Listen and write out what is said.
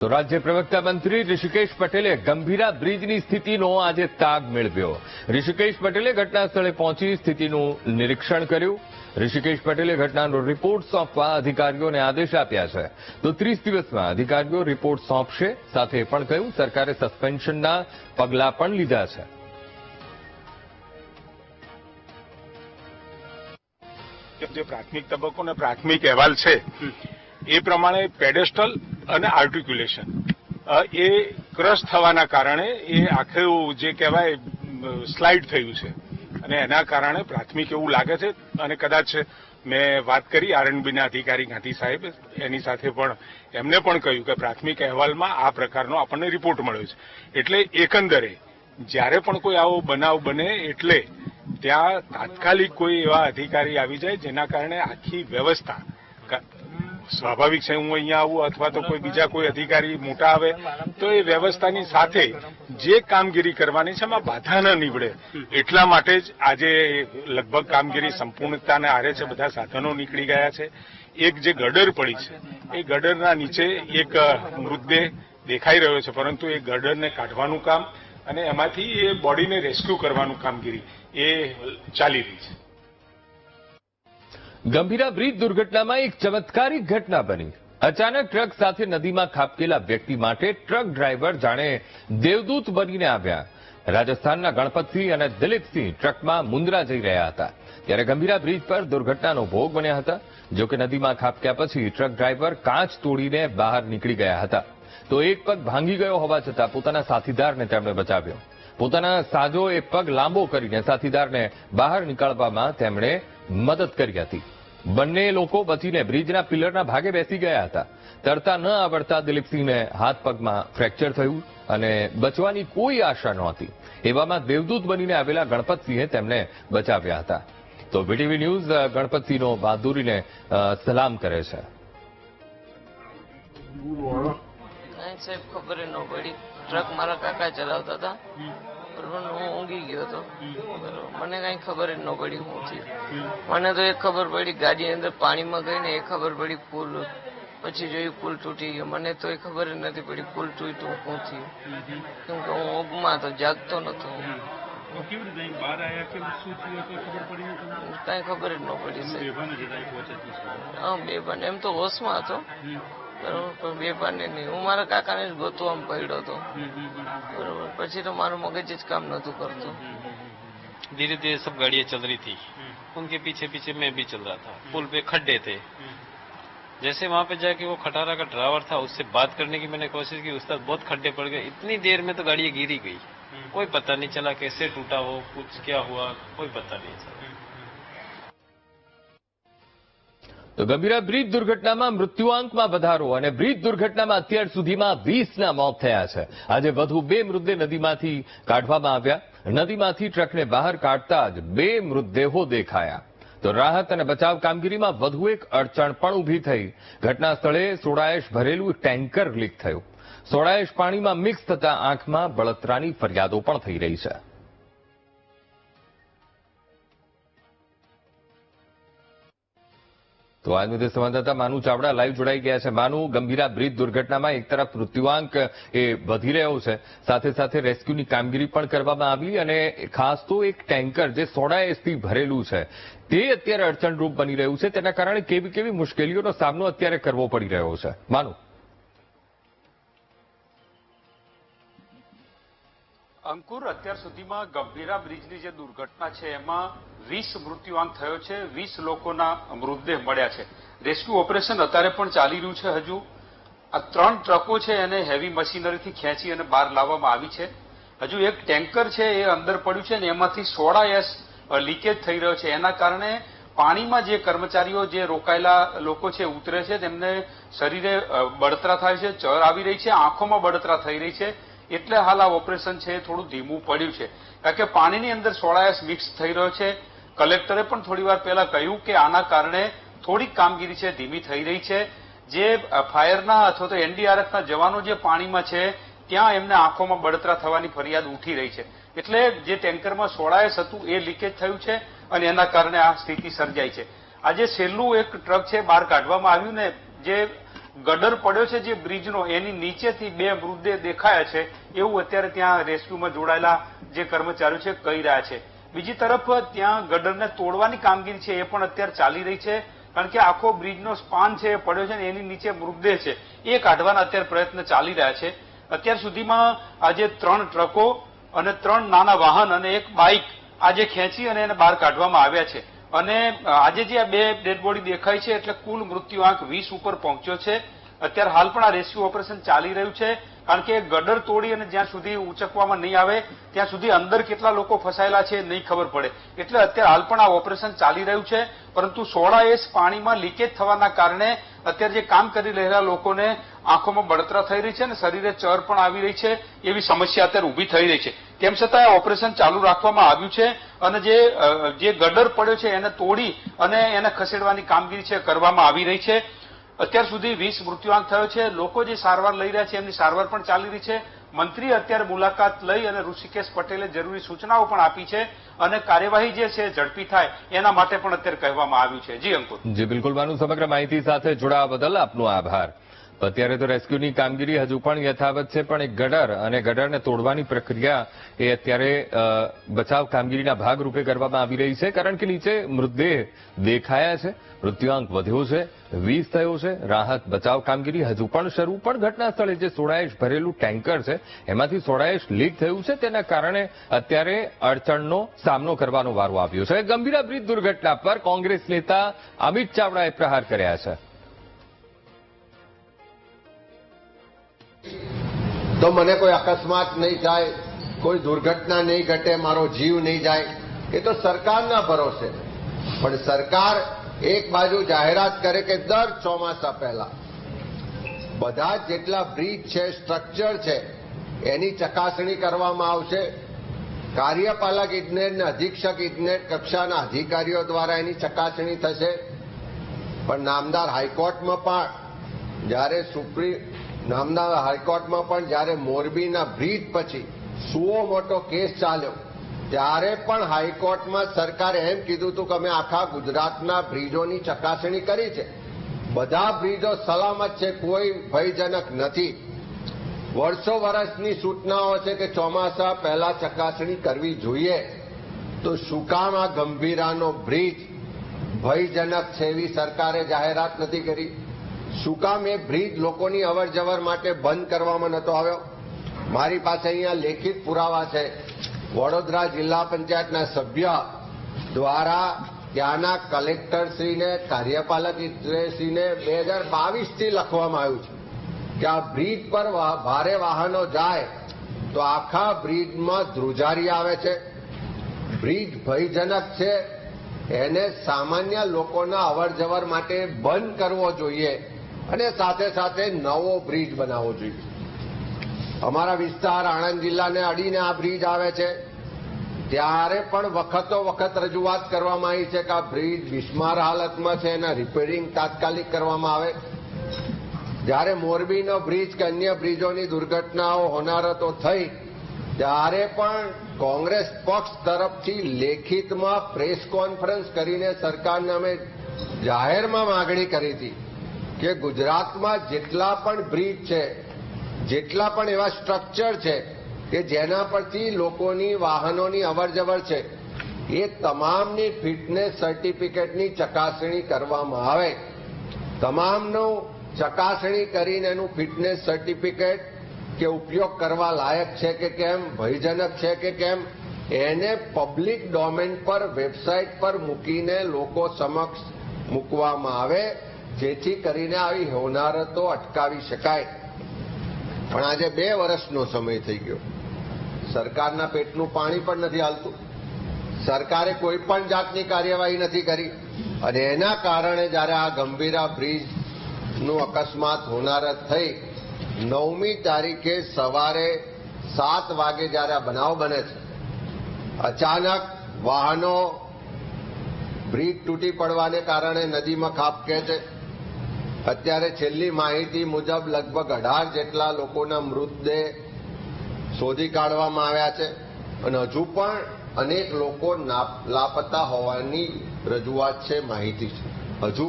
તો રાજ્ય પ્રવક્તા મંત્રી ઋષિકેશ પટેલે ગંભીરા બ્રિજની સ્થિતિનો આજે તાગ મેળવ્યો। ઋષિકેશ પટેલે ઘટના સ્થળે પહોંચી સ્થિતિનું નિરીક્ષણ કર્યું। ઋષિકેશ પટેલે ઘટનાનો રિપોર્ટ સોંપવા અધિકારીઓને આદેશ આપ્યા છે। તો 30 દિવસમાં અધિકારીઓ રિપોર્ટ સોંપશે। સાથે પણ કહ્યું સરકારે સસ્પેન્શનના પગલાં પણ લીધા છે। જે પ્રાથમિક તબક્કો અને પ્રાથમિક અહેવાલ છે એ પ્રમાણે પેડેસ્ટલ અને આર્ટિક્યુલેશન એ ક્રશ થવાના કારણે એ આખું જે કહેવાય સ્લાઇડ થયું છે અને એના કારણે પ્રાથમિક એવું લાગે છે। અને કદાચ મેં વાત કરી આરએનબીના અધિકારી ગાંધી સાહેબ એની સાથે પણ એમને પણ કહ્યું કે પ્રાથમિક અહેવાલમાં આ પ્રકારનો આપણને રિપોર્ટ મળ્યો છે। એટલે એકંદરે જ્યારે પણ કોઈ આવો બનાવ બને એટલે ત્યાં તાત્કાલિક કોઈ એવા અધિકારી આવી જાય જેના કારણે આખી વ્યવસ્થા સ્વાભાવિક છે હું અહીંયા આવું અથવા તો કોઈ બીજા કોઈ અધિકારી મોટા આવે તો એ વ્યવસ્થાની સાથે જે કામગીરી કરવાની છે એમાં બાધા ન નીવડે એટલા માટે જ આજે લગભગ કામગીરી સંપૂર્ણતાને આરે છે। બધા સાધનો નીકળી ગયા છે। એક જે ગડર પડી છે એ ગડરના નીચે એક મૃતદેહ દેખાઈ રહ્યો છે પરંતુ એ ગડરને કાઢવાનું કામ અને એમાંથી એ બોડીને રેસ્ક્યુ કરવાનું કામગીરી એ ચાલી રહી છે। ગંભીરા બ્રિજ દુર્ઘટનામાં એક ચમત્કારિક ઘટના બની। અચાનક ટ્રક સાથે નદીમાં ખાબકેલા વ્યક્તિ માટે ટ્રક ડ્રાઈવર જાણે દેવદૂત બનીને આવ્યા। રાજસ્થાનના ગણપતસિંહ અને દિલીપસિંહ ટ્રકમાં મુન્દ્રા જઈ રહ્યા હતા ત્યારે ગંભીરા બ્રિજ પર દુર્ઘટનાનો ભોગ બન્યા હતા। જોકે નદીમાં ખાબક્યા પછી ટ્રક ડ્રાઈવર કાચ તોડીને બહાર નીકળી ગયા હતા। તો એક પગ ભાંગી ગયો હોવા છતાં પોતાના સાથીદારને તેમણે બચાવ્યો। પોતાના સાજો એ પગ લાંબો કરીને સાથીદારને બહાર નીકળવામાં તેમણે મદદ કરી હતી। બંને લોકો બચીને બ્રિજના પિલરના ભાગે બેસી ગયા હતા। તરતા ન આવડતા દિલીપસિંહને હાથ પગમાં ફ્રેક્ચર થયું અને બચવાની કોઈ આશા નહોતી। એવામાં દેવદૂત બનીને આવેલા ગણપતસિંહે તેમને બચાવ્યા હતા। તો વીટીવી ન્યૂઝ ગણપતસિંહનો બહાદુરીને સલામ કરે છે। સાહેબ ખબર ન પડી, ટ્રક મારા કાકા ચલાવતા હતા બરોબર, હું ઊંઘી ગયો હતો બરોબર, મને કઈ ખબર જ ન પડી શું થયું। મને તો એક ખબર પડી ગાડી અંદર પાણીમાં ગઈ ને એ ખબર પડી પુલ, પછી જોયું પુલ તૂટી ગયો। મને તો એ ખબર જ નથી પડી પુલ તૂટ્યું શું થયું, કેમ કે હું ઊંઘમાં તો જાગતો નતો। કઈ ખબર જ ન પડી સાહેબ। બેભાન એમ તો હોશમાં હતો બરોબર, પણ બેભાન નહીં। હું મારા કાકાને જ ગોતવામાં પડ્યો હતો बरोबर, પછી तो मारो मगज જ काम नतु करतो। धीरे धीरे सब गाड़ियां चल रही थी, उनके पीछे पीछे मैं भी चल रहा था। पुल पे खड्डे थे, जैसे वहां पे जाके वो खटारा का ड्राइवर था उससे बात करने की मैंने कोशिश की, उस तक बहुत खड्डे पड़ गए। इतनी देर में तो गाड़ियां गिरी गई, कोई पता नहीं चला कैसे टूटा वो, कुछ क्या हुआ कोई पता नहीं चला। તો ગંભીરા બ્રિજ દુર્ઘટનામાં મૃત્યુઆંકમાં વધારો અને બ્રિજ દુર્ઘટનામાં અત્યાર સુધીમાં 20ના મોત થયા છે। આજે વધુ 2 મૃતદેહ નદીમાંથી કાઢવામાં આવ્યા। નદીમાંથી ટ્રકને બહાર કાઢતા જ 2 મૃતદેહો દેખાયા। તો રાહત અને બચાવ કામગીરીમાં વધુ એક અડચણ પણ ઊભી થઈ। ઘટના સ્થળે સોડાએશ ભરેલું ટેન્કર લીક થયું। સોડાએશ પાણીમાં મિક્સ થતા આંખમાં બળતરાની ફરિયાદો પણ થઈ રહી છે। તો આ મુદ્દે સંવાદદાતા માનુ ચાવડા લાઈવ જોડાઈ ગયા છે। માનુ, ગંભીરા બ્રિજ દુર્ઘટનામાં એક તરફ મૃત્યુઆંક એ વધી રહ્યો છે, સાથે સાથે રેસ્ક્યુની કામગીરી પણ કરવામાં આવી અને ખાસ તો એક ટેન્કર જે સોડાએશથી ભરેલું છે તે અત્યારે અડચણરૂપ બની રહ્યું છે। તેના કારણે કેવી કેવી મુશ્કેલીઓનો સામનો અત્યારે કરવો પડી રહ્યો છે માનુ? અંકુર, અત્યાર સુધીમાં ગંભીરા બ્રિજની જે દુર્ઘટના છે એમાં 20 મૃત્યુઆંક થયો છે, 20 લોકોના મૃતદેહ મળ્યા છે। રેસ્ક્યુ ઓપરેશન અત્યારે પણ ચાલી રહ્યું છે। હજુ આ 3 ટ્રકો છે એને હેવી મશીનરીથી ખેંચી અને બહાર લાવવામાં આવી છે। હજુ એક ટેન્કર છે એ અંદર પડ્યું છે ને એમાંથી સોડા એશ લીકેજ થઈ રહ્યો છે। એના કારણે પાણીમાં જે કર્મચારીઓ જે રોકાયેલા લોકો છે ઉતરે છે તેમને શરીરે બળતરા થાય છે, ચર આવી રહી છે, આંખોમાં બળતરા થઈ રહી છે। એટલે હાલ આ ઓપરેશન છે એ થોડું ધીમું પડ્યું છે કારણ કે પાણીની અંદર સોડાએશ મિક્સ થઈ રહ્યો છે। કલેક્ટરે પણ થોડી વાર પહેલા કહ્યું કે આના કારણે થોડીક કામગીરી છે ધીમી થઈ રહી છે। જે ફાયરના અથવા તો એનડીઆરએફના જવાનો જે પાણીમાં છે ત્યાં એમને આંખોમાં બળતરા થવાની ફરિયાદ ઉઠી રહી છે। એટલે જે ટેન્કરમાં સોડાએશ હતું એ લીકેજ થયું છે અને એના કારણે આ સ્થિતિ સર્જાઈ છે। આજે છેલ્લું એક ટ્રક છે બહાર કાઢવામાં આવ્યું ને જે ગડર પડ્યો છે જે બ્રિજનો, એની નીચેથી 2 મૃતદેહ દેખાયા છે એવું અત્યારે ત્યાં રેસ્ક્યુમાં જોડાયેલા જે કર્મચારીઓ છે કહી રહ્યા છે. બીજી તરફ ત્યાં ગડરને તોડવાની કામગીરી છે એ પણ અત્યારે ચાલી રહી છે, કારણ કે આખો બ્રિજનો સ્પાન છે એ પડ્યો છે ને એની નીચે મૃતદેહ છે એ કાઢવાના અત્યારે પ્રયત્ન ચાલી રહ્યા છે. અત્યાર સુધીમાં આજે 3 ટ્રકો અને 3 નાના વાહન અને 1 બાઇક આજે ખેંચી અને એને બહાર કાઢવામાં આવ્યા છે. અને આજે જે આ 2 ડેડ બોડી દેખાય છે એટલે કુલ મૃત્યુઆંક 20 ઉપર પહોંચ્યો છે. અત્યારે હાલ પણ આ રેસ્ક્યુ ઓપરેશન ચાલી રહ્યું છે, કારણ કે ગડર તોડી અને જ્યાં સુધી ઉંચકવામાં નહીં આવે ત્યાં સુધી અંદર કેટલા લોકો ફસાયેલા છે નહીં ખબર પડે, એટલે અત્યારે હાલ પણ આ ઓપરેશન ચાલી રહ્યું છે. પરંતુ સોડા એસ પાણીમાં લીકેજ થવાના કારણે અત્યારે જે કામ કરી રહેલા લોકોને આંખોમાં બળતરા થઈ રહી છે અને શરીરે ચર પણ આવી રહી છે, એવી સમસ્યા અત્યારે ઉભી થઈ રહી છે. તેમ છતાં આ ઓપરેશન ચાલુ રાખવામાં આવ્યું છે અને જે ગડર પડ્યો છે એને તોડી અને એને ખસેડવાની કામગીરી છે કરવામાં આવી રહી છે. અત્યાર સુધી 20 મૃત્યુઆંક થયો છે. લોકો જે સારવાર લઈ રહ્યા છે એમની સારવાર પણ ચાલી રહી છે. મંત્રી અત્યારે મુલાકાત લઈ અને ઋષિકેશ પટેલે જરૂરી સૂચનાઓ પણ આપી છે અને કાર્યવાહી જે છે ઝડપી થાય એના માટે પણ અત્યારે કહેવામાં આવ્યું છે. જી અંકુર. જી બિલકુલ માનું, સમગ્ર માહિતી સાથે જોડાવા બદલ આપનો આભાર. અત્યારે તો રેસ્ક્યુની કામગીરી હજુ પણ યથાવત છે, પણ એક ગડર અને ગડરને તોડવાની પ્રક્રિયા એ અત્યારે બચાવ કામગીરીના ભાગરૂપે કરવામાં આવી રહી છે, કારણ કે નીચે મૃતદેહ દેખાયા છે, મૃત્યુઆંક વધ્યો છે, 20 થયો છે. રાહત બચાવ કામગીરી હજુ પણ શરૂ, પણ ઘટના સ્થળે જે સોડાએશ ભરેલું ટેન્કર છે એમાંથી સોડાએશ લીક થયું છે, તેના કારણે અત્યારે અડચણનો સામનો કરવાનો વારો આવ્યો છે. ગંભીરા બ્રિજ દુર્ઘટના પર કોંગ્રેસ નેતા અમિત ચાવડાએ પ્રહાર કર્યા છે. તો મને કોઈ અકસ્માત નહીં થાય, કોઈ દુર્ઘટના નહીં ઘટે, મારો જીવ નહીં જાય, એ તો સરકારના ભરોસે. પણ સરકાર એક બાજુ જાહેરાત કરે કે દર ચોમાસા પહેલા બધા જેટલા બ્રિજ છે, સ્ટ્રક્ચર છે, એની ચકાસણી કરવામાં આવશે. કાર્યપાલક ઇજનેર અને અધિક્ષક ઇજનેર કક્ષાના અધિકારીઓ દ્વારા એની ચકાસણી થશે. પણ નામદાર હાઈકોર્ટમાં પણ જ્યારે મોરબીના બ્રિજ પછી સુઓ મોટો કેસ ચાલ્યો ત્યારે પણ હાઈકોર્ટમાં સરકારે એમ કીધું હતું કે અમે આખા ગુજરાતના બ્રિજોની ચકાસણી કરી છે, બધા બ્રિજો સલામત છે, કોઈ ભયજનક નથી. વર્ષો વર્ષની સૂચનાઓ છે કે ચોમાસા પહેલા ચકાસણી કરવી જોઈએ, તો શું કામ આ ગંભીરાનો બ્રિજ ભયજનક છે એવી સરકારે જાહેરાત નથી કરી? શું કામ એ બ્રિજ લોકોની અવરજવર માટે બંધ કરવામાં નતો આવ્યો? મારી પાસે અહીંયા લેખિત પુરાવા છે. વડોદરા જિલ્લા પંચાયતના સભ્ય દ્વારા ત્યાંના કલેક્ટરશ્રીને, કાર્યપાલક ઇજનેરશ્રીને 2022થી લખવામાં આવ્યું છે કે આ બ્રિજ પર ભારે વાહનો જાય તો આખા બ્રિજમાં ધ્રુજારી આવે છે, બ્રિજ ભયજનક છે, એને સામાન્ય લોકોના અવરજવર માટે બંધ કરવો જોઈએ અને સાથે સાથે નવો બ્રિજ બનાવવો જોઈએ. અમારા વિસ્તાર આણંદ જિલ્લાને અડીને આ બ્રિજ આવે છે, ત્યારે પણ વખતો વખત રજૂઆત કરવામાં આવી છે કે આ બ્રિજ બિસ્માર હાલતમાં છે, એના રિપેરિંગ તાત્કાલિક કરવામાં આવે. જ્યારે મોરબીનો બ્રિજ કે અન્ય બ્રિજોની દુર્ઘટનાઓ હોનારતો થઈ ત્યારે પણ કોંગ્રેસ પક્ષ તરફથી લેખિતમાં પ્રેસ કોન્ફરન્સ કરીને સરકારને અમે જાહેરમાં માગણી કરી હતી કે ગુજરાતમાં જેટલા પણ બ્રિજ છે, જેટલા પણ એવા સ્ટ્રક્ચર છે કે જેના પરથી લોકોની વાહનોની અવરજવર છે, એ તમામની ફિટનેસ સર્ટિફિકેટની ચકાસણી કરવામાં આવે. તમામનું ચકાસણી કરીને એનું ફિટનેસ સર્ટિફિકેટ કે ઉપયોગ કરવા લાયક છે કે કેમ, ભયજનક છે કે કેમ, એને પબ્લિક ડોમેન પર વેબસાઇટ પર મૂકીને લોકો સમક્ષ મૂકવામાં આવે, જેથી કરીને આવી હોનારતો અટકાવી શકાય. પણ આજે 2 વર્ષનો સમય થઈ ગયો, સરકારના પેટનું પાણી પણ નથી હાલતું, સરકારે કોઈ પણ જાતની કાર્યવાહી નથી કરી અને એના કારણે જ્યારે આ ગંભીરા બ્રિજનું અકસ્માત હોનારત થઈ 9મી તારીખે સવારે 7 વાગે જ્યારે આ બનાવ બને છે, અચાનક વાહનો બ્રિજ તૂટી પડવાને કારણે નદીમાં ખાબકે છે. અત્યારે છેલ્લી માહિતી મુજબ લગભગ 18 જેટલા લોકોના મૃતદેહ શોધી કાઢવામાં આવ્યા છે અને હજુ પણ અનેક લોકો લાપતા હોવાની રજૂઆત છે, માહિતી છે. હજુ